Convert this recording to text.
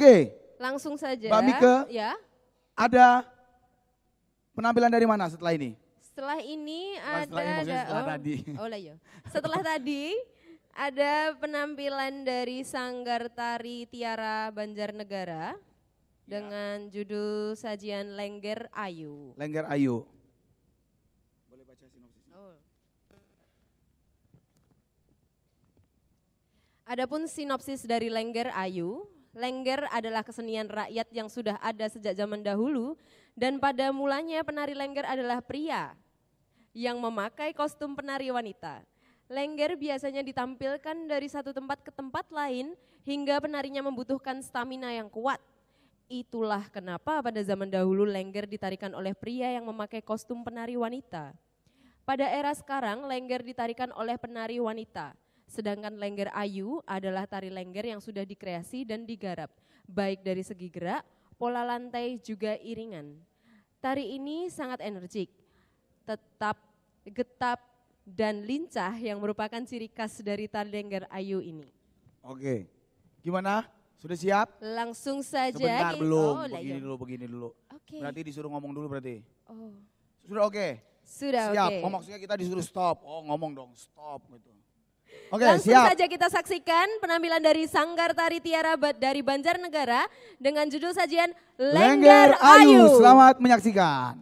Oke, Langsung saja. Mbak Mika. Ya. Ada penampilan dari mana setelah ini? Setelah ini Setelah ini maksudnya setelah tadi. Oh lah ya. Setelah tadi ada penampilan dari Sanggar Tari Tiara Banjarnegara dengan judul sajian Lengger Ayu. Lengger Ayu. Boleh baca sinopsisnya? Oh. Adapun sinopsis dari Lengger Ayu, Lengger adalah kesenian rakyat yang sudah ada sejak zaman dahulu dan pada mulanya penari Lengger adalah pria yang memakai kostum penari wanita. Lengger biasanya ditampilkan dari satu tempat ke tempat lain hingga penarinya membutuhkan stamina yang kuat. Itulah kenapa pada zaman dahulu Lengger ditarikan oleh pria yang memakai kostum penari wanita. Pada era sekarang Lengger ditarikan oleh penari wanita. Sedangkan Lengger Ayu adalah tari Lengger yang sudah dikreasi dan digarap, baik dari segi gerak, pola lantai juga iringan. Tari ini sangat energik, tetap, getap, dan lincah yang merupakan ciri khas dari tari Lengger Ayu ini. Oke, gimana? Sudah siap? Langsung saja. Sebentar belum, Oh, begini dulu. Oke. Berarti disuruh ngomong dulu berarti. Oh. Sudah oke? Sudah Siap, oke. oh maksudnya kita disuruh stop. Oh ngomong dong, stop gitu. Oke, Langsung siap. saja kita saksikan penampilan dari Sanggar Tari Tiara dari Banjarnegara dengan judul sajian Lengger Ayu, selamat menyaksikan.